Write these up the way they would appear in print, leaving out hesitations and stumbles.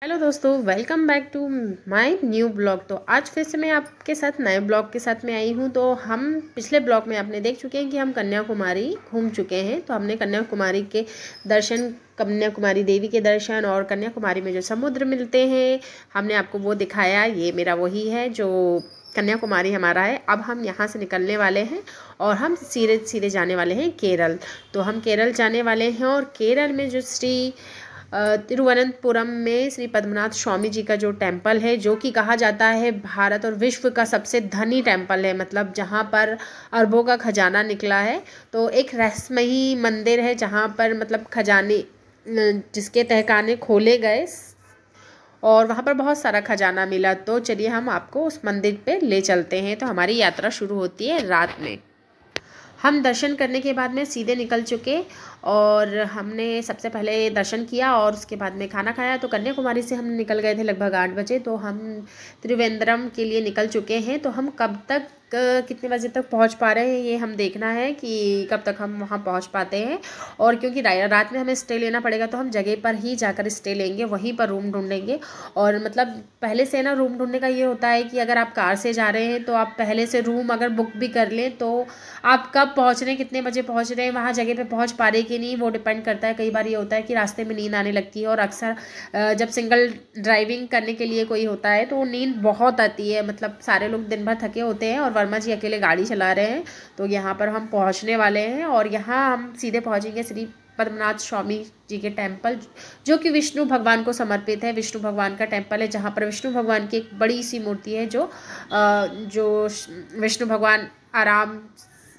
Hello दोस्तों, welcome back to my new blog. तो आज फिर से मैं आपके साथ नए ब्लॉग के साथ में आई हूँ। तो हम पिछले ब्लॉग में आपने देख चुके हैं कि हम कन्याकुमारी घूम चुके हैं। तो हमने कन्याकुमारी के दर्शन, कन्याकुमारी देवी के दर्शन और कन्याकुमारी में जो समुद्र मिलते हैं हमने आपको वो दिखाया। ये मेरा वही है जो कन्याकुमारी हमारा है। अब हम यहाँ से निकलने वाले हैं और हम सीधे सीधे जाने वाले हैं केरल। तो हम केरल जाने वाले हैं और केरल में जो श्री तिरुवनंतपुरम में श्री पद्मनाभ स्वामी जी का जो टेम्पल है, जो कि कहा जाता है भारत और विश्व का सबसे धनी टेम्पल है, मतलब जहाँ पर अरबों का खजाना निकला है। तो एक रहस्यमयी मंदिर है जहाँ पर मतलब खजाने, जिसके तहखाने खोले गए और वहाँ पर बहुत सारा खजाना मिला। तो चलिए हम आपको उस मंदिर पे ले चलते हैं। तो हमारी यात्रा शुरू होती है रात में। हम दर्शन करने के बाद में सीधे निकल चुके और हमने सबसे पहले दर्शन किया और उसके बाद में खाना खाया। तो कन्याकुमारी से हम निकल गए थे लगभग 8 बजे। तो हम त्रिवेंद्रम के लिए निकल चुके हैं। तो हम कब तक कितने बजे तक पहुंच पा रहे हैं ये हम देखना है कि कब तक हम वहां पहुंच पाते हैं। और क्योंकि रात में हमें स्टे लेना पड़ेगा तो हम जगह पर ही जाकर स्टे लेंगे, वहीं पर रूम ढूंढेंगे। और मतलब पहले से ना रूम ढूंढने का ये होता है कि अगर आप कार से जा रहे हैं तो आप पहले से रूम अगर बुक भी कर लें तो आप कब पहुंच रहे हैं, कितने बजे पहुंच रहे हैं, वहाँ जगह पे पहुंच पा रहे कि नहीं, वो डिपेंड करता है। कई बार ये होता है कि रास्ते में नींद आने लगती है और अक्सर जब सिंगल ड्राइविंग करने के लिए कोई होता है तो नींद बहुत आती है। मतलब सारे लोग दिन भर थके होते हैं और वर्मा जी अकेले गाड़ी चला रहे हैं। तो यहाँ पर हम पहुँचने वाले हैं और यहाँ हम सीधे पहुँचेंगे श्री पद्मनाभ स्वामी जी के टेम्पल, जो कि विष्णु भगवान को समर्पित है। विष्णु भगवान का टेम्पल है जहाँ पर विष्णु भगवान की एक बड़ी सी मूर्ति है जो विष्णु भगवान आराम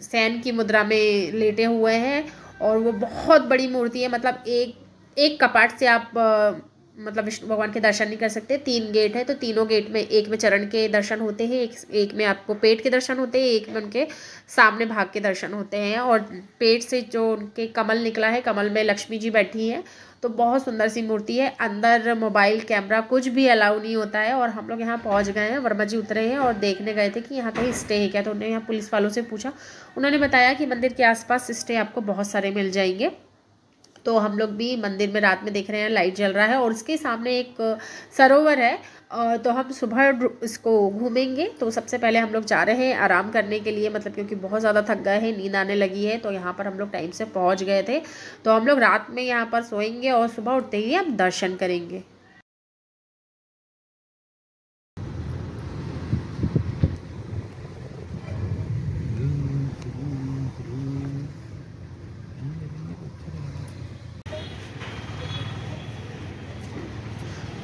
सैन की मुद्रा में लेटे हुए हैं। और वो बहुत बड़ी मूर्ति है। मतलब एक कपाट से आप मतलब विष्णु भगवान के दर्शन नहीं कर सकते। 3 गेट है, तो तीनों गेट में एक में चरण के दर्शन होते हैं, एक में आपको पेट के दर्शन होते हैं, एक में उनके सामने भाग के दर्शन होते हैं। और पेट से जो उनके कमल निकला है, कमल में लक्ष्मी जी बैठी हैं। तो बहुत सुंदर सी मूर्ति है। अंदर मोबाइल कैमरा कुछ भी अलाउ नहीं होता है। और हम लोग यहाँ पहुँच गए हैं, वर्मा जी उतरे हैं और देखने गए थे कि यहाँ कहीं स्टे है क्या। तो उन्होंने यहाँ पुलिस वालों से पूछा, उन्होंने बताया कि मंदिर के आसपास स्टे आपको बहुत सारे मिल जाएंगे। तो हम लोग भी मंदिर में रात में देख रहे हैं, लाइट जल रहा है और उसके सामने एक सरोवर है। तो हम सुबह इसको घूमेंगे। तो सबसे पहले हम लोग जा रहे हैं आराम करने के लिए, मतलब क्योंकि बहुत ज़्यादा थक गए हैं, नींद आने लगी है। तो यहाँ पर हम लोग टाइम से पहुँच गए थे। तो हम लोग रात में यहाँ पर सोएंगे और सुबह उठते ही हम दर्शन करेंगे।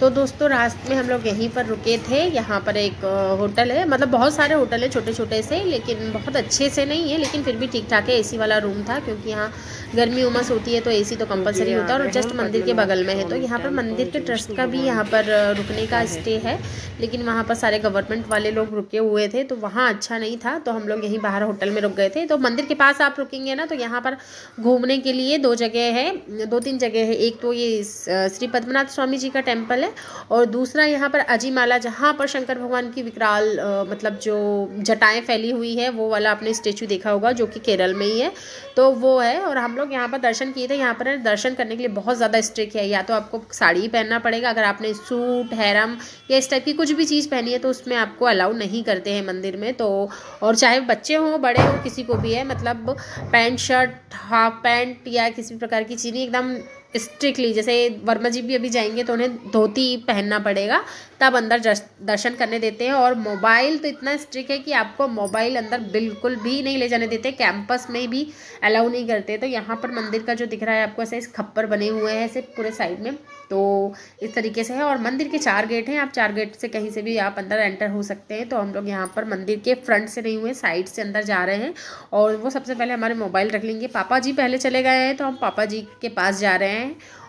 तो दोस्तों रास्ते में हम लोग यहीं पर रुके थे। यहाँ पर एक होटल है, मतलब बहुत सारे होटल है छोटे छोटे से, लेकिन बहुत अच्छे से नहीं है, लेकिन फिर भी ठीक ठाक है। एसी वाला रूम था क्योंकि यहाँ गर्मी उमस होती है तो एसी तो कंपलसरी होता है। और जस्ट मंदिर के बगल में है। तो यहाँ पर मंदिर के ट्रस्ट का भी यहाँ पर रुकने का स्टे है, लेकिन वहाँ पर सारे गवर्नमेंट वाले लोग रुके हुए थे तो वहाँ अच्छा नहीं था। तो हम लोग यहीं बाहर होटल में रुक गए थे। तो मंदिर के पास आप रुकेंगे ना तो यहाँ पर घूमने के लिए 2 जगह है, 2-3 जगह है। एक तो ये श्री पद्मनाभ स्वामी जी का टेम्पल है और दूसरा यहाँ पर अजीमाला, जहाँ पर शंकर भगवान की विकराल मतलब जो जटाएं फैली हुई है वो वाला आपने स्टेचू देखा होगा, जो कि केरल में ही है। तो वो है। और हम लोग यहाँ पर दर्शन किए थे। यहाँ पर दर्शन करने के लिए बहुत ज़्यादा स्ट्रिक्ट है, या तो आपको साड़ी पहनना पड़ेगा, अगर आपने सूट हैरम या इस टाइप की कुछ भी चीज़ पहनी है तो उसमें आपको अलाउ नहीं करते हैं मंदिर में। तो और चाहे बच्चे हों बड़े हों किसी को भी है, मतलब पैंट शर्ट हाफ पैंट या किसी भी प्रकार की चीज़ एकदम स्ट्रिक्टली, जैसे वर्मा जी भी अभी जाएंगे तो उन्हें धोती पहनना पड़ेगा तब अंदर दर्शन करने देते हैं। और मोबाइल तो इतना स्ट्रिक्ट है कि आपको मोबाइल अंदर बिल्कुल भी नहीं ले जाने देते, कैंपस में भी अलाउ नहीं करते। तो यहाँ पर मंदिर का जो दिख रहा है आपको ऐसे खप्पर बने हुए हैं ऐसे पूरे साइड में, तो इस तरीके से है। और मंदिर के 4 गेट हैं, आप 4 गेट से कहीं से भी आप अंदर एंटर हो सकते हैं। तो हम लोग यहाँ पर मंदिर के फ्रंट से नहीं हुए, साइड से अंदर जा रहे हैं। और वो सबसे पहले हमारे मोबाइल रख लेंगे। पापा जी पहले चले गए हैं तो हम पापा जी के पास जा रहे हैं।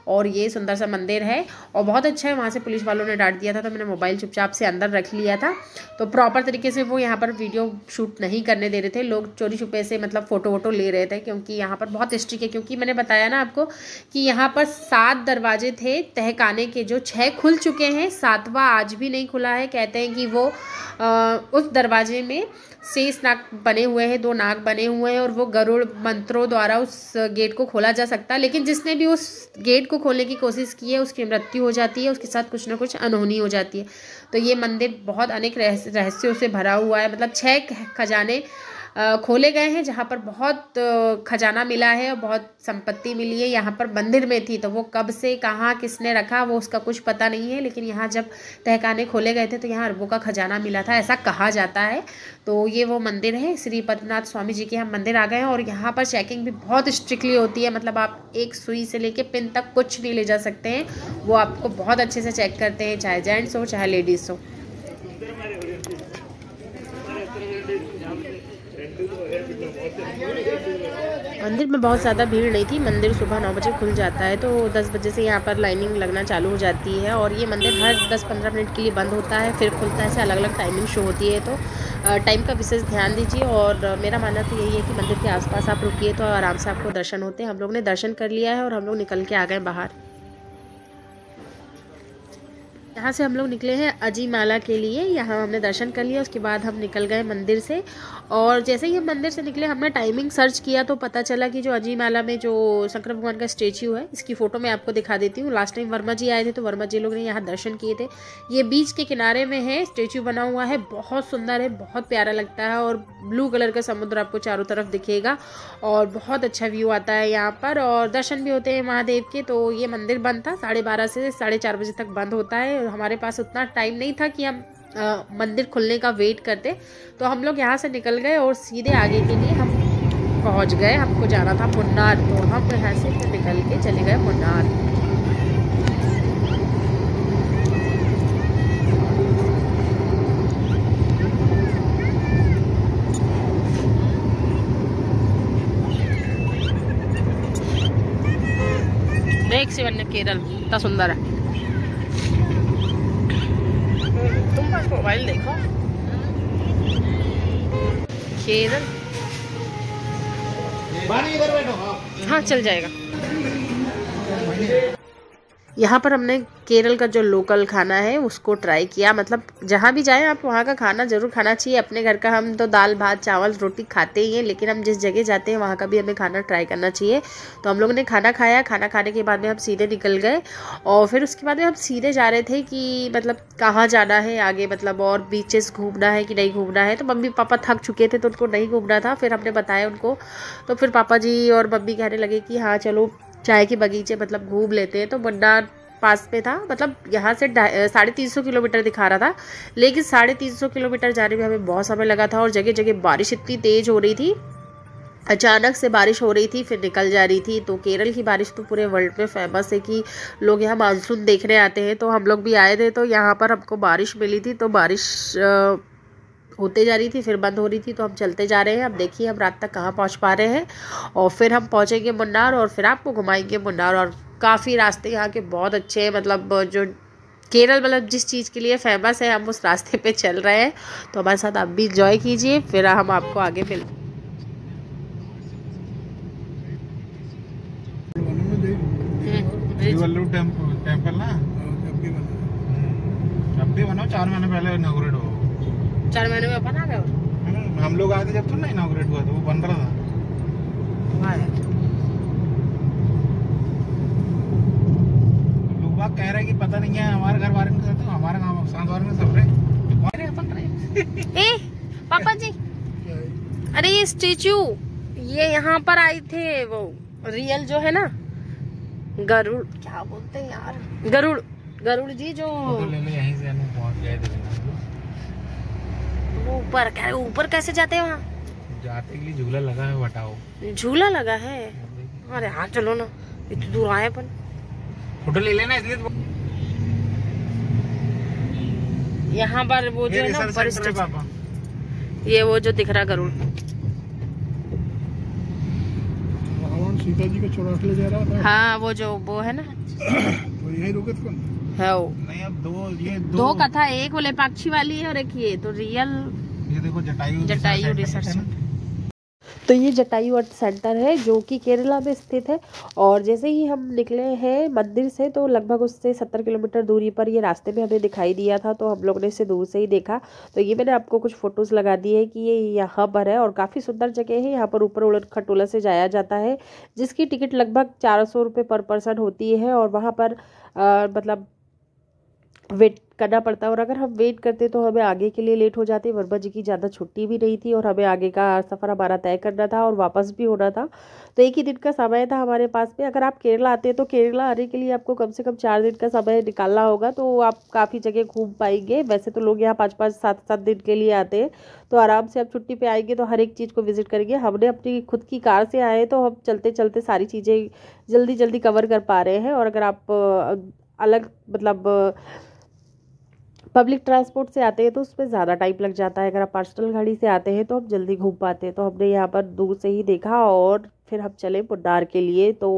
और ये सुंदर सा मंदिर है और बहुत अच्छा है। वहाँ से पुलिस वालों ने डांट दिया था तो मैंने मोबाइल चुपचाप से अंदर रख लिया था। तो प्रॉपर तरीके से वो यहाँ पर वीडियो शूट नहीं करने दे रहे थे, लोग चोरी छुपे से मतलब फ़ोटो वोटो ले रहे थे, क्योंकि यहाँ पर बहुत स्ट्रिक्ट है। क्योंकि मैंने बताया ना आपको कि यहाँ पर 7 दरवाजे थे तहखाने के, जो 6 खुल चुके हैं, 7वां आज भी नहीं खुला है। कहते हैं कि वो उस दरवाजे में शेष नाग बने हुए हैं, 2 नाग बने हुए हैं और वो गरुड़ मंत्रों द्वारा उस गेट को खोला जा सकता है। लेकिन जिसने भी उस गेट को खोलने की कोशिश की है उसकी मृत्यु हो जाती है, उसके साथ कुछ ना कुछ अनहोनी हो जाती है। तो ये मंदिर बहुत अनेक रहस्यों से भरा हुआ है। मतलब 6 खजाने खोले गए हैं जहाँ पर बहुत खजाना मिला है और बहुत संपत्ति मिली है। यहाँ पर मंदिर में थी तो वो कब से कहाँ किसने रखा वो उसका कुछ पता नहीं है, लेकिन यहाँ जब तहखाने खोले गए थे तो यहाँ अरबों का खजाना मिला था, ऐसा कहा जाता है। तो ये वो मंदिर है, श्री पद्मनाभ स्वामी जी के हम मंदिर आ गए हैं। और यहाँ पर चेकिंग भी बहुत स्ट्रिक्टली होती है। मतलब आप एक सुई से लेके पिन तक कुछ नहीं ले जा सकते हैं, वो आपको बहुत अच्छे से चेक करते हैं, चाहे जेंट्स हो चाहे लेडीज़ हो। मंदिर में बहुत ज़्यादा भीड़ नहीं थी। मंदिर सुबह 9 बजे खुल जाता है, तो 10 बजे से यहाँ पर लाइनिंग लगना चालू हो जाती है। और ये मंदिर हर 10-15 मिनट के लिए बंद होता है, फिर खुलता है। ऐसे अलग अलग टाइमिंग शो होती है, तो टाइम का विशेष ध्यान दीजिए। और मेरा मानना तो यही है कि मंदिर के आसपास आप रुकिए तो आराम से आपको दर्शन होते हैं। हम लोग ने दर्शन कर लिया है और हम लोग निकल के आ गए बाहर। यहाँ से हम लोग निकले हैं अजीमाला के लिए। यहाँ हमने दर्शन कर लिया, उसके बाद हम निकल गए मंदिर से। और जैसे ही हम मंदिर से निकले हमने टाइमिंग सर्च किया तो पता चला कि जो अजीमाला में जो शंकर भगवान का स्टेच्यू है, इसकी फ़ोटो मैं आपको दिखा देती हूँ। लास्ट टाइम वर्मा जी आए थे तो वर्मा जी लोग ने यहाँ दर्शन किए थे। ये बीच के किनारे में है, स्टेच्यू बना हुआ है, बहुत सुंदर है, बहुत प्यारा लगता है। और ब्लू कलर का समुद्र आपको चारों तरफ दिखेगा और बहुत अच्छा व्यू आता है यहाँ पर। और दर्शन भी होते हैं महादेव के। तो ये मंदिर बंद था, 12:30 से 4:30 बजे तक बंद होता है। हमारे पास उतना टाइम नहीं था कि हम मंदिर खुलने का वेट करते, तो हम लोग यहाँ से निकल गए और सीधे आगे के लिए हम पहुँच गए। हमको जाना था मुन्नार, तो हम यहाँ से फिर निकल के चले गए मुन्नार। देख शिवन्य केरल इतना सुंदर है। तुम बस मोबाइल देखो। केरल हाँ चल जाएगा। यहाँ पर हमने केरल का जो लोकल खाना है उसको ट्राई किया। मतलब जहाँ भी जाएं आप वहाँ का खाना ज़रूर खाना चाहिए। अपने घर का हम तो दाल भात चावल रोटी खाते ही हैं, लेकिन हम जिस जगह जाते हैं वहाँ का भी हमें खाना ट्राई करना चाहिए। तो हम लोगों ने खाना खाया। खाना खाने के बाद में हम सीधे निकल गए और फिर उसके बाद में हम सीधे जा रहे थे कि मतलब कहाँ जाना है आगे, मतलब और बीचेस घूमना है कि नहीं घूमना है। तो मम्मी पापा थक चुके थे तो उनको नहीं घूमना था। फिर हमने बताया उनको, तो फिर पापा जी और मम्मी कहने लगे कि हाँ चलो चाय के बगीचे मतलब घूम लेते हैं। तो मुन्नार पास में था, मतलब यहाँ से 350 किलोमीटर दिखा रहा था, लेकिन 350 किलोमीटर जाने में हमें बहुत समय लगा था। और जगह जगह बारिश इतनी तेज़ हो रही थी, अचानक से बारिश हो रही थी फिर निकल जा रही थी। तो केरल की बारिश तो पूरे वर्ल्ड में फेमस है कि लोग यहाँ मानसून देखने आते हैं। तो हम लोग भी आए थे, तो यहाँ पर हमको बारिश मिली थी। तो बारिश होते जा रही थी फिर बंद हो रही थी, तो हम चलते जा रहे हैं। अब देखिए हम रात तक कहाँ पहुँच पा रहे हैं और फिर हम पहुँचेंगे मुन्नार और फिर आपको घुमाएंगे मुन्नार। और काफ़ी रास्ते यहाँ के बहुत अच्छे हैं, मतलब जो केरल मतलब जिस चीज़ के लिए फेमस है हम उस रास्ते पे चल रहे हैं। तो हमारे साथ आप भी इंजॉय कीजिए, फिर हम आपको आगे मिलते हैं। टेम्पल ना अब भी बना 4 महीने पहले इनॉग्रेट हो। 4 महीने में बना गया। हम लोग आए थे जब तो ना इनॉग्रेट हुआ था, वो बन रहा था। लोग बात कह रहे हैं कि पता नहीं है हमारे घर वाले के साथ, हमारे गाँव साथ वाले में सब रहे। ए पापा जी, अरे ये स्टेच्यू ये यहाँ पर आए थे, वो रियल जो है ना गरुड़, क्या बोलते हैं यार, गरुड़ जी जो यहीं से पहुंच गए थे। ऊपर क्या ऊपर कैसे जाते हैं? वहाँ जाते के लिए झूला लगा है, हटाओ झूला लगा है। अरे हाँ चलो ना, इतनी दूर आए अपन, फोटो ले लेना इसलिए। यहाँ पर वो जो है ना पापा, ये वो जो दिख रहा गरुड़ सीता जी को चुरा के ले जा रहा था। हाँ वो है ना तो यही रुके थे है वो। नहीं अब ये दो कथा, एक वो लेपाक्षी वाली है और एक ये तो रियल ये देखो जटायु रिसर्च। तो ये जटायु अर्थ सेंटर है जो कि केरला में स्थित है। और जैसे ही हम निकले हैं मंदिर से तो लगभग उससे 70 किलोमीटर दूरी पर ये रास्ते में हमें दिखाई दिया था, तो हम लोग ने इसे दूर से ही देखा। तो ये मैंने आपको कुछ फ़ोटोज़ लगा दी है कि ये यहाँ पर है और काफ़ी सुंदर जगह है। यहाँ पर ऊपर उड़न खटोला से जाया जाता है जिसकी टिकट लगभग 400 रुपये पर पर्सन होती है। और वहाँ पर मतलब वेट करना पड़ता है, और अगर हम वेट करते तो हमें आगे के लिए लेट हो जाते। वर्मा जी की ज़्यादा छुट्टी भी नहीं थी और हमें आगे का सफ़र हमारा तय करना था और वापस भी होना था, तो एक ही दिन का समय था हमारे पास में। अगर आप केरला आते हैं तो केरला आने के लिए आपको कम से कम 4 दिन का समय निकालना होगा, तो आप काफ़ी जगह घूम पाएंगे। वैसे तो लोग यहाँ 5-5, 7-7 दिन के लिए आते हैं, तो आराम से आप छुट्टी पे आएंगे तो हर एक चीज़ को विजिट करेंगे। हमने अपनी खुद की कार से आए तो हम चलते चलते सारी चीज़ें जल्दी जल्दी कवर कर पा रहे हैं। और अगर आप अलग मतलब पब्लिक ट्रांसपोर्ट से आते हैं तो उसमें ज़्यादा टाइम लग जाता है। अगर आप पर्सनल गाड़ी से आते हैं तो हम जल्दी घूम पाते हैं। तो हमने यहाँ पर दूर से ही देखा और फिर हम चले मुन्नार के लिए। तो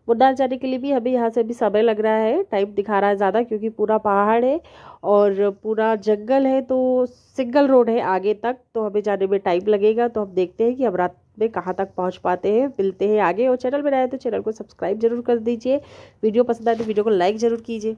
मुन्नार जाने के लिए भी हमें यहाँ से भी समय लग रहा है, टाइम दिखा रहा है ज़्यादा, क्योंकि पूरा पहाड़ है और पूरा जंगल है, तो सिंगल रोड है आगे तक, तो हमें जाने में टाइम लगेगा। तो हम देखते हैं कि हम रात में कहाँ तक पहुँच पाते हैं। मिलते हैं आगे। और चैनल में आए तो चैनल को सब्सक्राइब जरूर कर दीजिए। वीडियो पसंद आए तो वीडियो को लाइक ज़रूर कीजिए।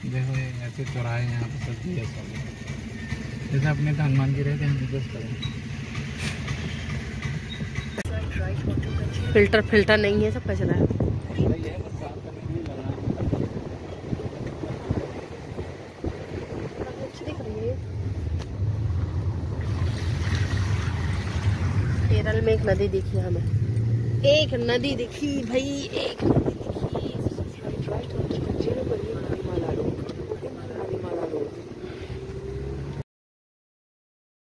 देखो ये ऐसे चौराहे यहाँ पे सब दिए सब, जैसे अपने तो हनुमान जी रहते हैं बस करें। फिल्टर नहीं है, सब कचरा है। केरल में एक नदी दिखी हमें, एक नदी दिखी भाई, एक नदी दिखी।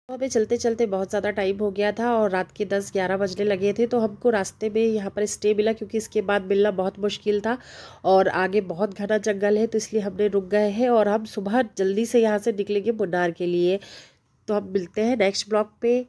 हमें चलते चलते बहुत ज़्यादा टाइम हो गया था और रात के 10-11 बजने लगे थे, तो हमको रास्ते में यहाँ पर स्टे मिला, क्योंकि इसके बाद मिलना बहुत मुश्किल था और आगे बहुत घना जंगल है, तो इसलिए हमने रुक गए हैं। और हम सुबह जल्दी से यहाँ से निकलेंगे मुन्नार के लिए। तो हम मिलते हैं नेक्स्ट ब्लॉग पे।